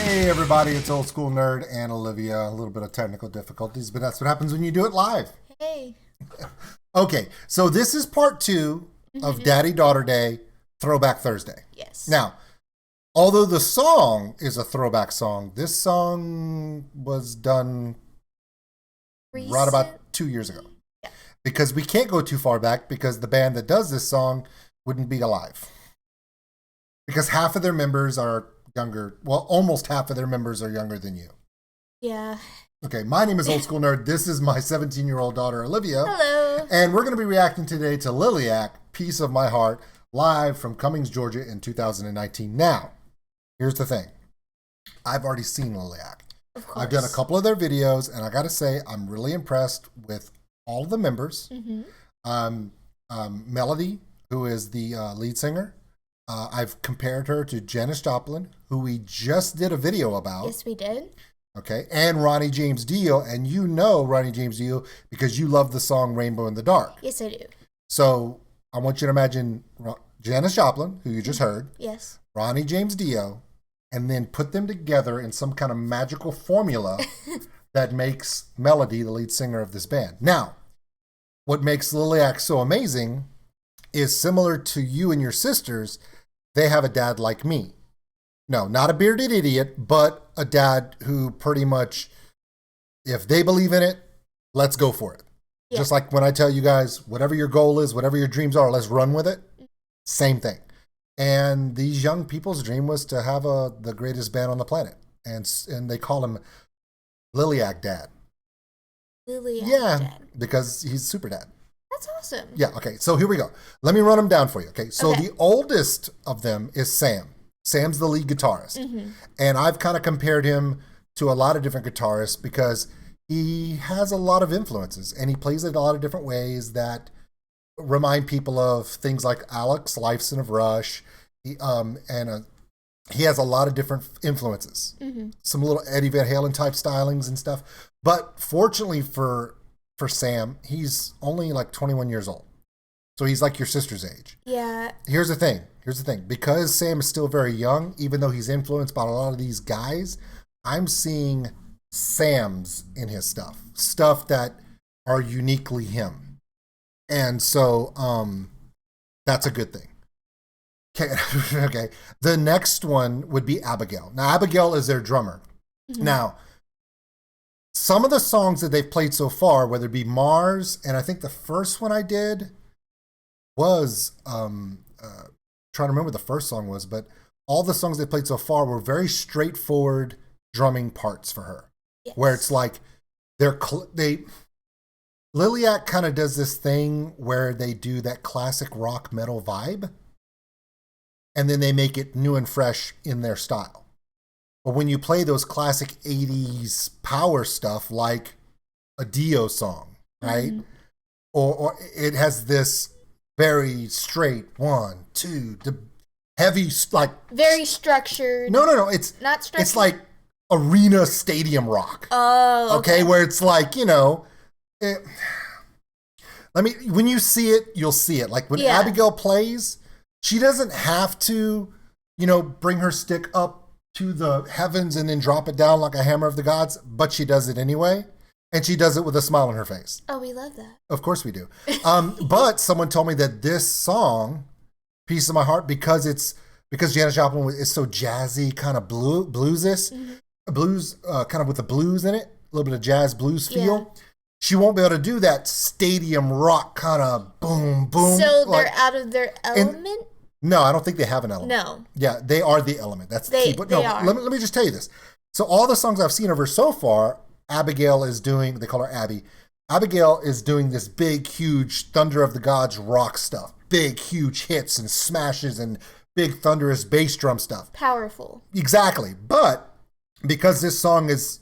Hey everybody, it's Old School Nerd and Olivia. A little bit of technical difficulties, but that's what happens when you do it live. Hey. Okay, so this is part two of Daddy Daughter Day Throwback Thursday. Yes. Now, although the song is a throwback song, this song was done right about 2 years ago. Yeah. Because we can't go too far back because the band that does this song wouldn't be alive. Because half of their members are younger. Well, almost half of their members are younger than you. Yeah. Okay, my name is Old School Nerd. This is my 17-year-old daughter, Olivia. Hello. And we're going to be reacting today to LILIAC, Piece of My Heart, live from Cummings, Georgia in 2019. Now, here's the thing. I've already seen LILIAC. Of course. I've done a couple of their videos, and I got to say, I'm really impressed with all of the members. Melody, who is the lead singer. I've compared her to Janis Joplin, who we just did a video about. Yes, we did. Okay, and Ronnie James Dio, and you know Ronnie James Dio because you love the song Rainbow in the Dark. Yes, I do. So I want you to imagine Janis Joplin, who you just heard, Yes. Ronnie James Dio, and then put them together in some kind of magical formula that makes Melody the lead singer of this band. Now, what makes LILIAC so amazing is similar to you and your sisters, they have a dad like me. No, not a bearded idiot, but a dad who pretty much, if they believe in it, let's go for it. Yeah. Just like when I tell you guys, whatever your goal is, whatever your dreams are, let's run with it. Same thing. And these young people's dream was to have the greatest band on the planet. And they call him LILIAC Dad. LILIAC Dad. Because he's super dad. That's awesome. Yeah, okay, so here we go. Let me run them down for you, okay? So the oldest of them is Sam. Sam's the lead guitarist. And I've kind of compared him to a lot of different guitarists because he has a lot of influences and he plays it a lot of different ways that remind people of things like Alex Lifeson of Rush. He has a lot of different influences. Some little Eddie Van Halen type stylings and stuff. But fortunately for Sam, he's only like 21 years old. So he's like your sister's age. Yeah. Here's the thing. Because Sam is still very young, even though he's influenced by a lot of these guys, I'm seeing Sam's in his stuff. Stuff that are uniquely him. And so that's a good thing. Okay. Okay. The next one would be Abigail. Now, Abigail is their drummer. Now, some of the songs that they've played so far, whether it be Mars, and I think the first one I did was, trying to remember what the first song was, but all the songs they played so far were very straightforward drumming parts for her. Yes. Where it's like, LILIAC kind of does this thing where they do that classic rock metal vibe, and then they make it new and fresh in their style. But when you play those classic 80s power stuff like a Dio song, right? Or it has this very straight 1, 2, heavy, like... Very structured. No. It's not structured. It's like arena stadium rock. Oh, okay. Where it's like, when you see it, you'll see it. Like when Abigail plays, she doesn't have to, bring her stick up to the heavens and then drop it down like a hammer of the gods, but she does it anyway. And she does it with a smile on her face. Oh, we love that. Of course we do. But someone told me that this song, Piece of My Heart, because Janis Joplin is so jazzy, kind of blues, kind of with the blues in it, a little bit of jazz blues feel. Yeah. She won't be able to do that stadium rock kind of boom, boom. So they're out of their element? No, I don't think they have an element. No. Yeah, they are the element. That's the key. But no, they are. Let me just tell you this. So all the songs I've seen of her so far, Abigail is doing, they call her Abby. Abigail is doing this big, huge Thunder of the Gods rock stuff. Big, huge hits and smashes and big, thunderous bass drum stuff. Powerful. Exactly. But because this song is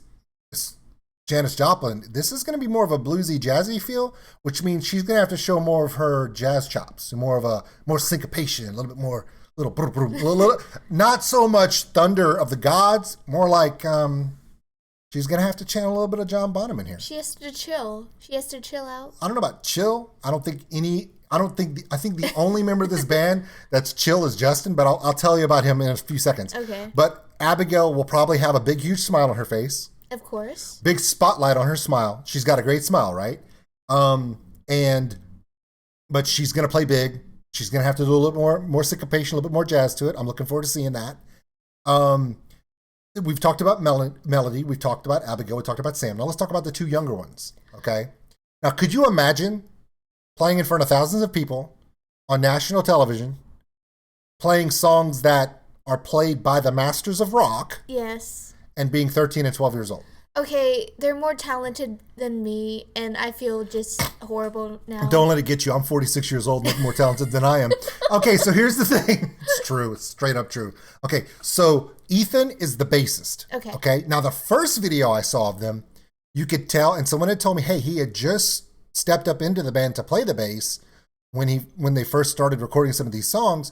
Janis Joplin, this is going to be more of a bluesy, jazzy feel, which means she's going to have to show more of her jazz chops, more syncopation, a little bit more, little, not so much Thunder of the Gods, more like she's going to have to channel a little bit of John Bonham in here. She has to chill. She has to chill out. I don't know about chill. I think the only member of this band that's chill is Justin, but I'll tell you about him in a few seconds. Okay. But Abigail will probably have a big, huge smile on her face. Of course. Big spotlight on her smile. She's got a great smile, right? But she's going to play big. She's going to have to do a little more syncopation, a little bit more jazz to it. I'm looking forward to seeing that. We've talked about Melody. We've talked about Abigail. We talked about Sam. Now let's talk about the two younger ones, okay? Now, could you imagine playing in front of thousands of people on national television, playing songs that are played by the masters of rock? Yes. And being 13 and 12 years old? Okay, they're more talented than me, and I feel just horrible now. Don't let it get you. I'm 46 years old, more talented than I am. Okay, so here's the thing. It's true. It's straight up true. Okay, so Ethan is the bassist. Okay. Now, the first video I saw of them, you could tell, and someone had told me, hey, he had just stepped up into the band to play the bass when they first started recording some of these songs.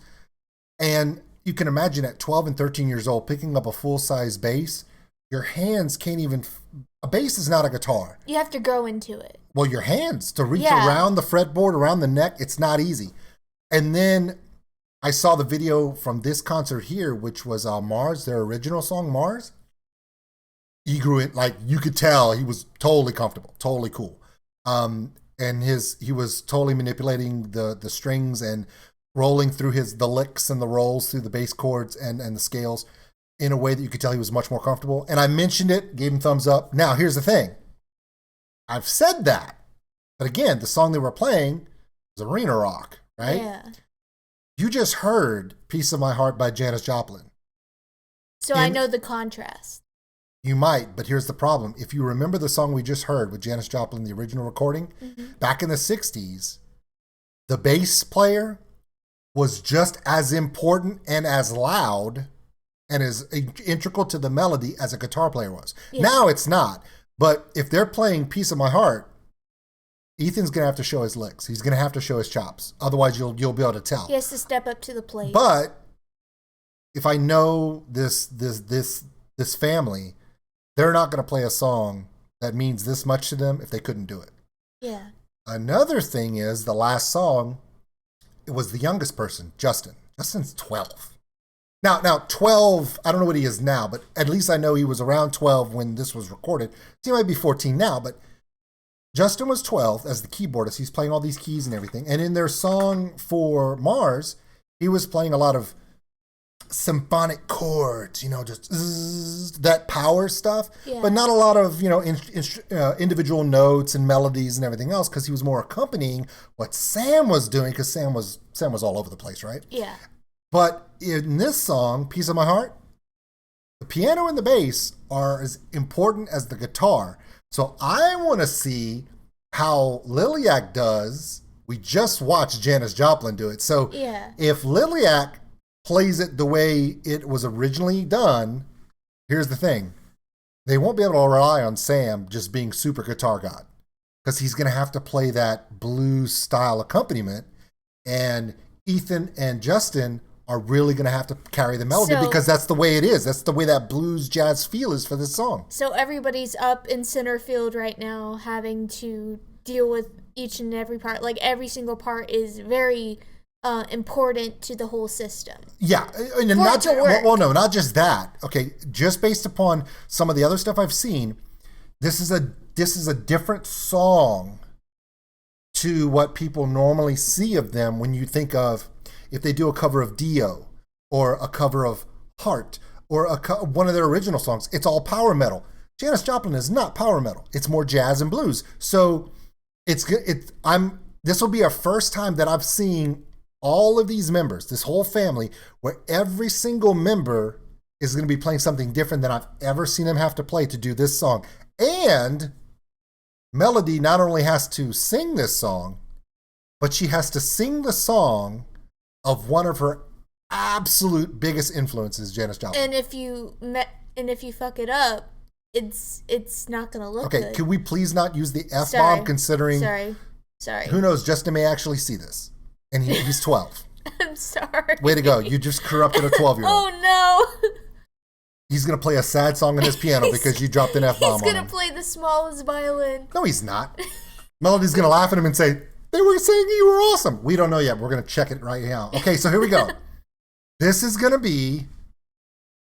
And you can imagine at 12 and 13 years old, picking up a full-size bass, your hands can't even... A bass is not a guitar. You have to grow into it. Well, your hands, to reach around the fretboard, around the neck, it's not easy. And then I saw the video from this concert here, which was Mars, their original song, Mars. He grew it, like, you could tell he was totally comfortable, totally cool. And he was totally manipulating the strings and rolling through the licks and the rolls through the bass chords and the scales in a way that you could tell he was much more comfortable. And I mentioned it, gave him thumbs up. Now, here's the thing. I've said that. But again, the song they were playing was arena rock, right? Yeah. You just heard Piece of My Heart by Janis Joplin. So I know the contrast. You might, but here's the problem. If you remember the song we just heard with Janis Joplin, the original recording, back in the 60s, the bass player was just as important and as loud and as integral to the melody as a guitar player was. Yeah. Now it's not. But if they're playing Piece of My Heart, Ethan's going to have to show his licks. He's going to have to show his chops. Otherwise, you'll be able to tell. He has to step up to the plate. But if I know this family, they're not going to play a song that means this much to them if they couldn't do it. Yeah. Another thing is the last song, it was the youngest person, Justin. Justin's 12. Now 12, I don't know what he is now, but at least I know he was around 12 when this was recorded. He might be 14 now, but Justin was 12 as the keyboardist. He's playing all these keys and everything. And in their song for Mars, he was playing a lot of symphonic chords, just that power stuff, but not a lot of, individual notes and melodies and everything else, because he was more accompanying what Sam was doing, because Sam was all over the place, right? Yeah. But in this song, Piece of My Heart, the piano and the bass are as important as the guitar. So I want to see how LILIAC does. We just watched Janis Joplin do it. So if LILIAC plays it the way it was originally done, here's the thing. They won't be able to rely on Sam just being super guitar god, because he's going to have to play that blues style accompaniment. And Ethan and Justin are really going to have to carry the melody, because that's the way it is. That's the way that blues jazz feel is for this song. So everybody's up in center field right now having to deal with each and every part. Like every single part is very important to the whole system. Yeah. And not just that. Okay. Just based upon some of the other stuff I've seen, this is a different song to what people normally see of them when you think of, if they do a cover of Dio or a cover of Heart or one of their original songs, it's all power metal. Janis Joplin is not power metal. It's more jazz and blues. So this will be a first time that I've seen all of these members, this whole family, where every single member is going to be playing something different than I've ever seen them have to play to do this song. And Melody not only has to sing this song, but she has to sing the song of one of her absolute biggest influences, Janis Joplin. And if you fuck it up, it's not gonna look good. Okay, could we please not use the F-bomb, considering... Sorry. Who knows, Justin may actually see this. And he's 12. I'm sorry. Way to go. You just corrupted a 12-year-old. Oh, no. He's going to play a sad song on his piano because you dropped an F-bomb on him. He's going to play the smallest violin. No, he's not. Melody's going to laugh at him and say, they were saying you were awesome. We don't know yet. We're going to check it right now. Okay, so here we go. This is going to be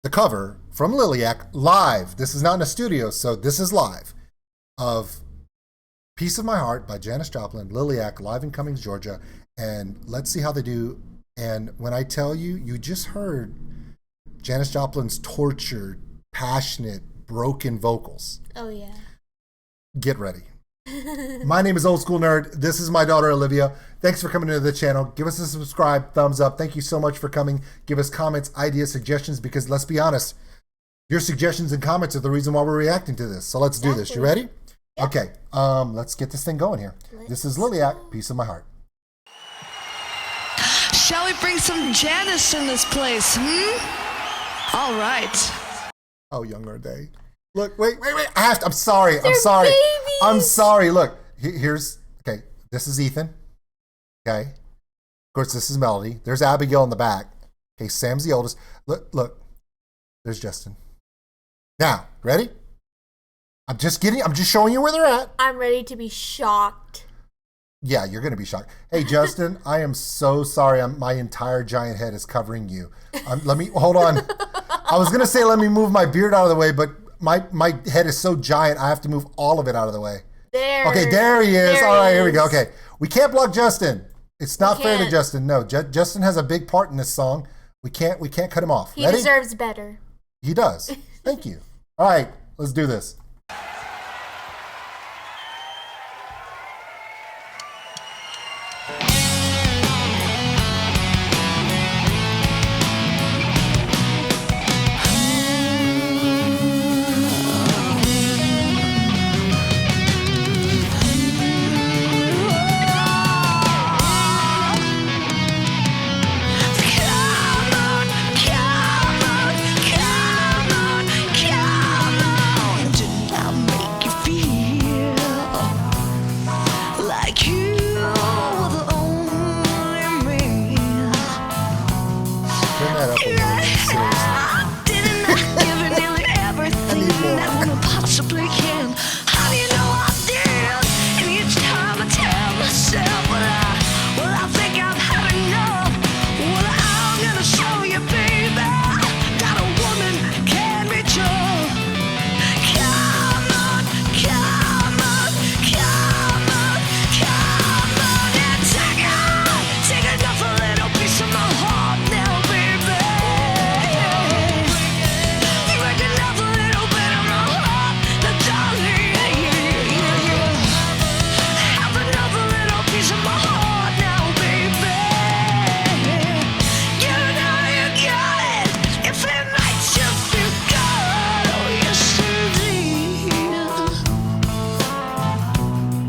the cover from LILIAC live. This is not in a studio, so this is live, of Piece of My Heart by Janis Joplin, LILIAC, live in Cummings, Georgia. And let's see how they do. And when I tell you, you just heard Janis Joplin's tortured, passionate, broken vocals. Oh, yeah. Get ready. My name is Old School Nerd. This is my daughter, Olivia. Thanks for coming to the channel. Give us a subscribe, thumbs up. Thank you so much for coming. Give us comments, ideas, suggestions, because let's be honest, your suggestions and comments are the reason why we're reacting to this. So let's do this. You ready? Yep. Okay. Let's get this thing going here. This is LILIAC, Piece of My Heart. Shall we bring some Janis in this place, All right. Oh, younger day. Look, wait. I'm sorry. Babies. I'm sorry. Look, here's, okay, this is Ethan. Okay. Of course, this is Melody. There's Abigail in the back. Okay, Sam's the oldest. Look. There's Justin. Now, ready? I'm just showing you where they're at. I'm ready to be shocked. Yeah, you're going to be shocked. Hey, Justin, I am so sorry. My entire giant head is covering you. Hold on. I was going to say let me move my beard out of the way, but my head is so giant, I have to move all of it out of the way. Okay, there he is. All right, here we go. Okay, we can't block Justin. It's not fair to Justin. No, Justin has a big part in this song. We can't cut him off. He deserves better. He does. Thank you. All right, let's do this.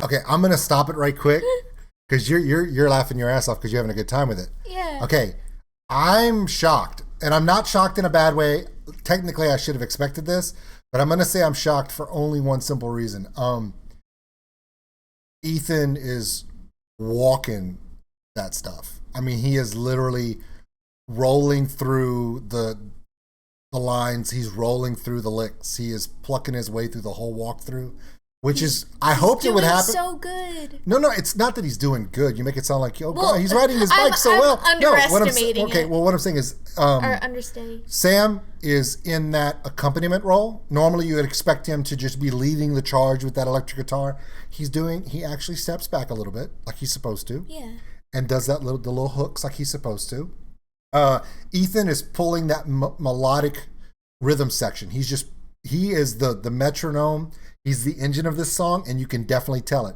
Okay, I'm gonna stop it right quick because you're laughing your ass off because you're having a good time with it. Yeah. Okay, I'm shocked, and I'm not shocked in a bad way. Technically, I should have expected this, but I'm gonna say I'm shocked for only one simple reason. Ethan is walking that stuff. I mean, he is literally rolling through the lines. He's rolling through the licks. He is plucking his way through the whole walkthrough. Which is, I hoped it would happen. So good. No, it's not that he's doing good. You make it sound like, God, he's riding his bike so well. Underestimating it. What I'm saying is, or understating. Sam is in that accompaniment role. Normally, you would expect him to just be leading the charge with that electric guitar. He actually steps back a little bit, like he's supposed to. Yeah. And does the little hooks like he's supposed to. Ethan is pulling that melodic rhythm section. He is the metronome. He's the engine of this song, and you can definitely tell it.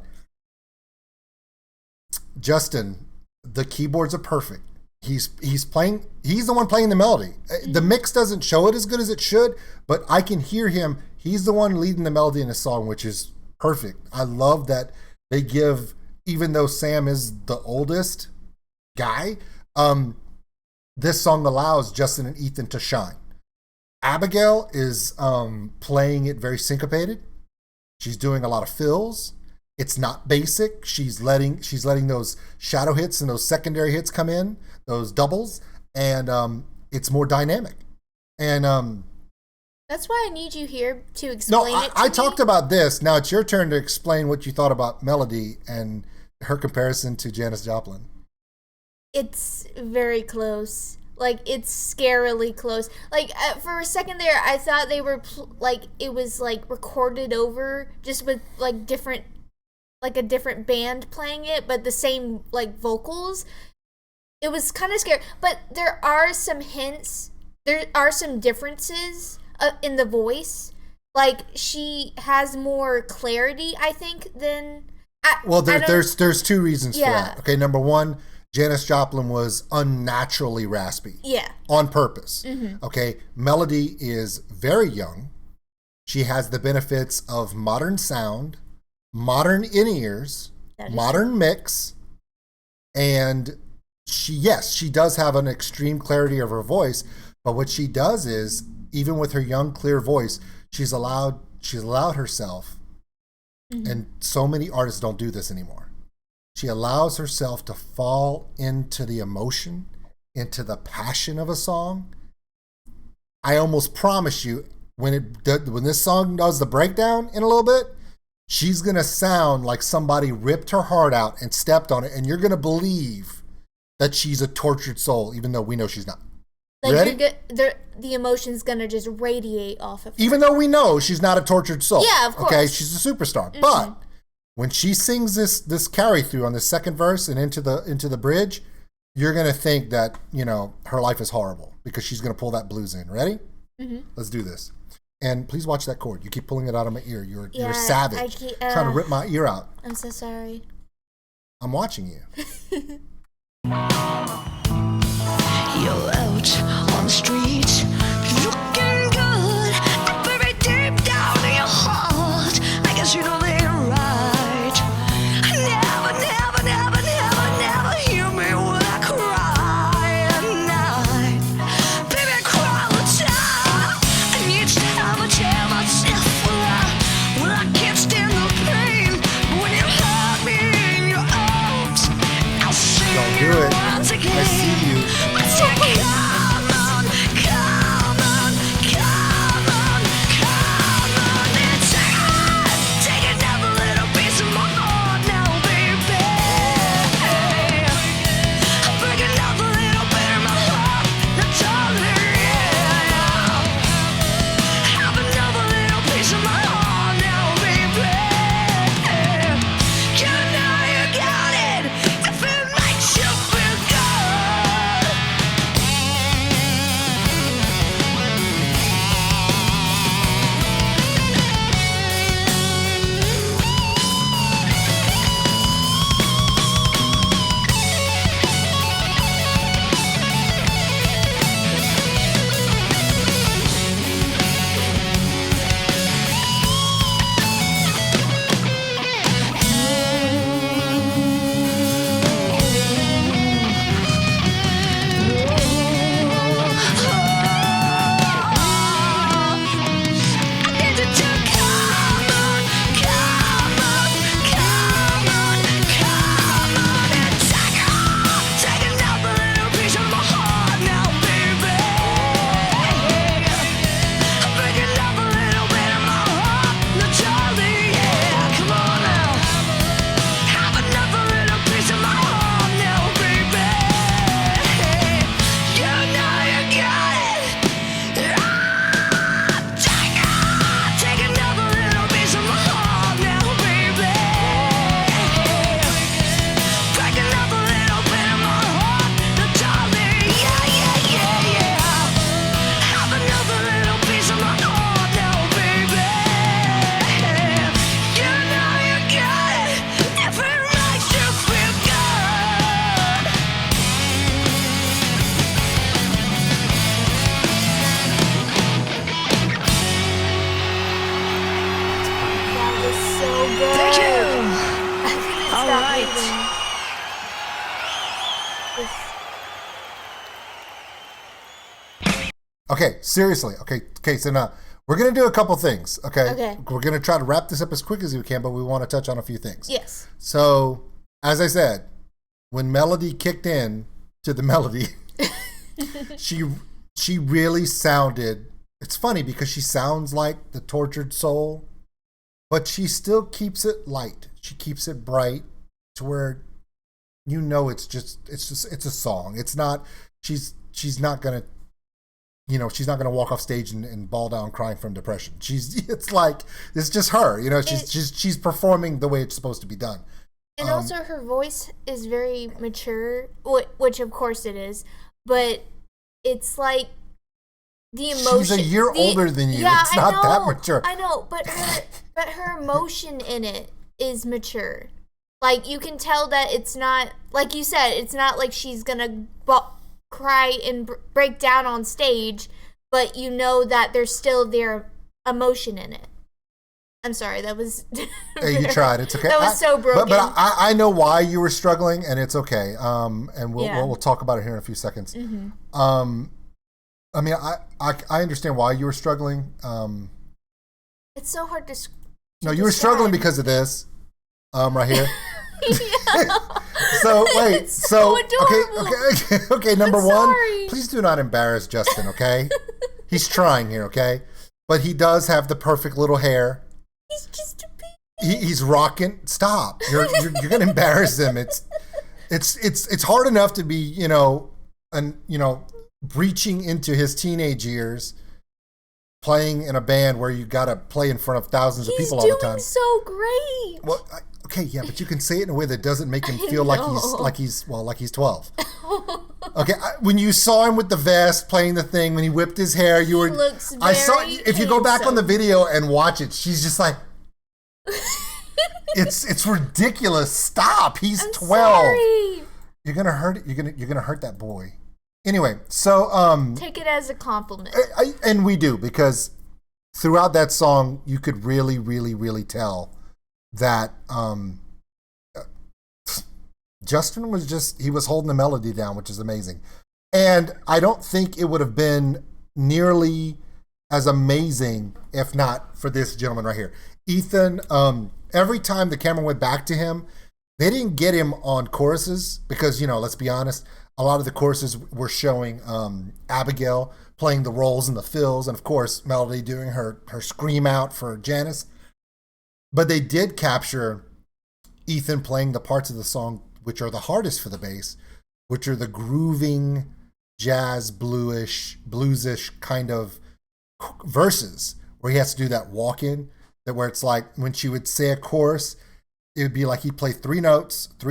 Justin, the keyboards are perfect. He's the one playing the melody. The mix doesn't show it as good as it should, but I can hear him. He's the one leading the melody in the song, which is perfect. I love that they give, even though Sam is the oldest guy, this song allows Justin and Ethan to shine. Abigail is playing it very syncopated. She's doing a lot of fills. It's not basic. She's letting those shadow hits and those secondary hits come in, those doubles, and it's more dynamic. And that's why I need you here to explain it to I me. talked about this. Now it's your turn to explain what you thought about Melody and her comparison to Janis Joplin. It's very close. Like, it's scarily close. Like, for a second there, I thought they were, like, it was, like, recorded over just with, like, different, like, a different band playing it, but the same, like, vocals. It was kind of scary. But there are some hints. There are some differences in the voice. Like, she has more clarity, I think, than... there's two reasons for Yeah. that. Okay, number one, Janis Joplin was unnaturally raspy. Yeah. On purpose. Mm-hmm. Okay, Melody is very young. She has the benefits of modern sound, modern in-ears, modern mix, and she does have an extreme clarity of her voice, but what she does is, even with her young, clear voice, she's allowed herself, and so many artists don't do this anymore. She allows herself to fall into the emotion, into the passion of a song. I almost promise you, when this song does the breakdown in a little bit, she's gonna sound like somebody ripped her heart out and stepped on it, and you're gonna believe that she's a tortured soul, even though we know she's not. Like, ready? The emotion's gonna just radiate off of her. Even though we know she's not a tortured soul. Yeah, of course. Okay, she's a superstar. Mm-hmm. But when she sings this carry through on the second verse and into the bridge, you're gonna think that, you know, her life is horrible because she's gonna pull that blues in. Ready? Mm-hmm. Let's do this. And please watch that cord. You keep pulling it out of my ear. You're a savage. Trying to rip my ear out. I'm so sorry. I'm watching you. You're out on the street, looking good, but very deep down in your heart, I guess you know they're right. Never, never, never, never, never hear me when I cry at night. Baby, I cry all the time, and each time I tell myself, well, I can't stand the pain, but when you hurt me in your arms, I'll sing Don't do it. once again. I see you. Come on, come on, come on, come on, and take another little piece of my heart now, baby. Break another little bit of my heart, now, darling, yeah. Have another little piece of my heart now, baby. You know you got it, if it makes you feel good. That was so good. Thank you. I couldn't All stop right. reading. Okay, seriously. Okay, so now we're going to do a couple things, okay? Okay. We're going to try to wrap this up as quick as we can, but we want to touch on a few things. Yes. So, as I said, when Melody kicked in to the melody, she really sounded, it's funny because she sounds like the tortured soul, but she still keeps it light. She keeps it bright to where you know it's a song. It's not, she's she's not gonna, she's not gonna walk off stage and bawl down crying from depression. It's like it's just her. She's performing the way it's supposed to be done. And also, her voice is very mature, which of course it is, but it's like the emotion. She's a year older than you. Yeah, it's not that mature. I know, but her emotion in it is mature. Like, you can tell that it's not, like you said, it's not like she's gonna cry and break down on stage, but you know that there's still their emotion in it. I'm sorry, that was... Hey, you tried. It's okay. That was so broken. But I know why you were struggling, and it's okay. And we'll talk about it here in a few seconds. Mm-hmm. I mean, I understand why you were struggling. It's so hard to no, you were struggling because of this, right here. So wait, it's so adorable. Okay. Number one, please do not embarrass Justin. Okay, he's trying here. Okay, but he does have the perfect little hair. He's just a baby. He's rocking. Stop! You're gonna embarrass him. It's hard enough to be breaching into his teenage years, playing in a band where you gotta play in front of thousands of people all the time. He's doing so great. Well, okay, yeah, but you can say it in a way that doesn't make him feel like he's 12. Okay, when you saw him with the vest playing the thing, when he whipped his hair, He looks very if you go back on the video and watch it, she's just like, it's ridiculous. Stop. He's 12. Sorry. You're gonna hurt it. You're gonna hurt that boy. Anyway, so take it as a compliment. And we do, because throughout that song, you could really, really, really tell that Justin was holding the melody down, which is amazing. And I don't think it would have been nearly as amazing if not for this gentleman right here. Ethan, every time the camera went back to him, they didn't get him on choruses because, let's be honest, a lot of the choruses were showing Abigail playing the roles and the fills, and of course, Melody doing her scream out for Janice. But they did capture Ethan playing the parts of the song which are the hardest for the bass, which are the grooving, jazz, bluesish kind of verses, where he has to do that walk-in, where it's like when she would say a chorus, it would be like he'd play three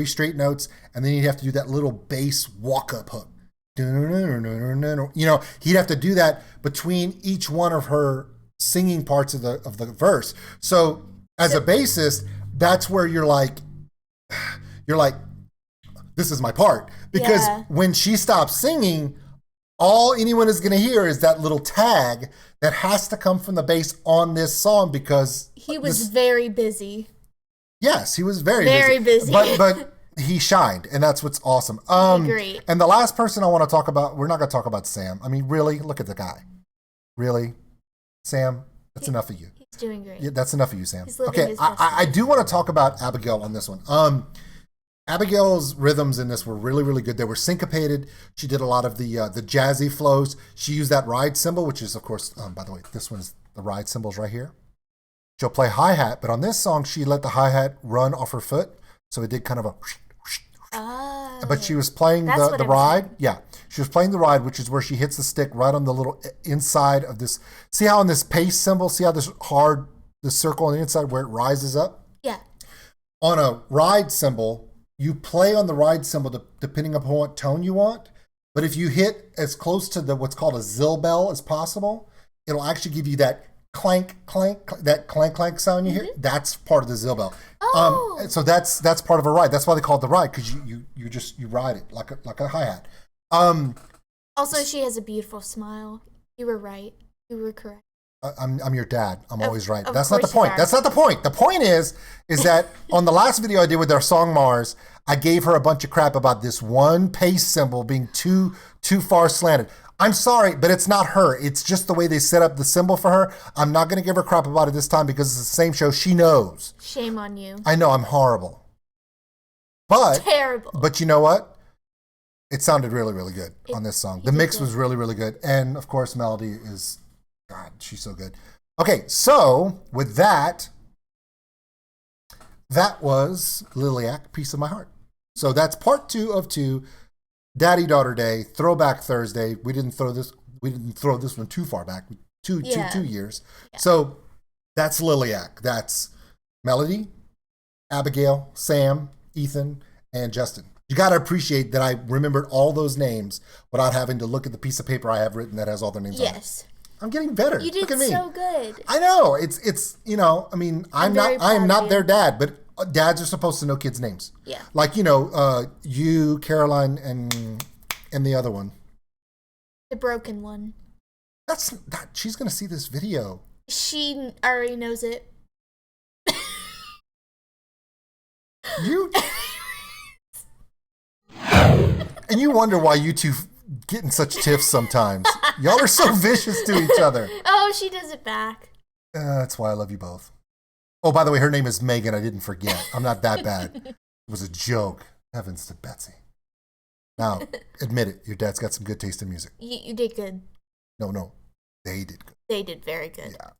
straight notes, and then he'd have to do that little bass walk-up hook. He'd have to do that between each one of her singing parts of the verse. So as a bassist, that's where you're like, this is my part. Because when she stops singing, all anyone is going to hear is that little tag that has to come from the bass on this song, because he was very busy. Yes, he was very busy. But he shined, and that's what's awesome. Great. And the last person I want to talk about, we're not going to talk about Sam. I mean, really, look at the guy. Really, Sam, that's enough of you. He's doing great. Yeah, that's enough of you, Sam. He's living his best I do want to talk about Abigail on this one. Abigail's rhythms in this were really, really good. They were syncopated. She did a lot of the jazzy flows. She used that ride cymbal, which is, of course, by the way, this one's the ride cymbals right here. She'll play hi-hat, but on this song, she let the hi-hat run off her foot. So it did kind of a... Oh, but she was playing the ride. Yeah, she was playing the ride, which is where she hits the stick right on the little inside of this. See how on this pace cymbal, see how the circle on the inside where it rises up? Yeah. On a ride cymbal, you play on the ride cymbal depending upon what tone you want. But if you hit as close to what's called a zill bell as possible, it'll actually give you that clank, clank, that clank, clank sound you hear. That's part of the zill bell. Oh. So that's part of a ride. That's why they call it the ride, because you ride it like a hi-hat. Also, she has a beautiful smile. You were right. You were correct. I'm your dad. I'm always right. That's not the point. That's not the point. The point is that on the last video I did with our song Mars, I gave her a bunch of crap about this one pace cymbal being too far slanted. I'm sorry, but it's not her. It's just the way they set up the cymbal for her. I'm not going to give her crap about it this time because it's the same show. She knows. Shame on you. I know I'm horrible. But terrible. But you know what? It sounded really, really good on this song. The mix was really, really good. And of course, Melody is, God, she's so good. Okay, so with that was LILIAC, Piece of My Heart. So that's part 2 of 2. Daddy Daughter Day, Throwback Thursday. We didn't throw this one too far back. Two years. Yeah. So that's LILIAC. That's Melody, Abigail, Sam, Ethan, and Justin. You got to appreciate that I remembered all those names without having to look at the piece of paper I have written that has all their names on it. Yes. I'm getting better. You did Look at me. so good. I know. It's I mean, I am not their dad, but dads are supposed to know kids' names. Yeah. Like, you, Caroline, and the other one. The broken one. She's going to see this video. She already knows it. You and you wonder why you two get in such tiffs sometimes. Y'all are so vicious to each other. Oh, she does it back. That's why I love you both. Oh, by the way, her name is Megan. I didn't forget. I'm not that bad. It was a joke. Heavens to Betsy. Now, admit it. Your dad's got some good taste in music. You did good. No. They did good. They did very good. Yeah.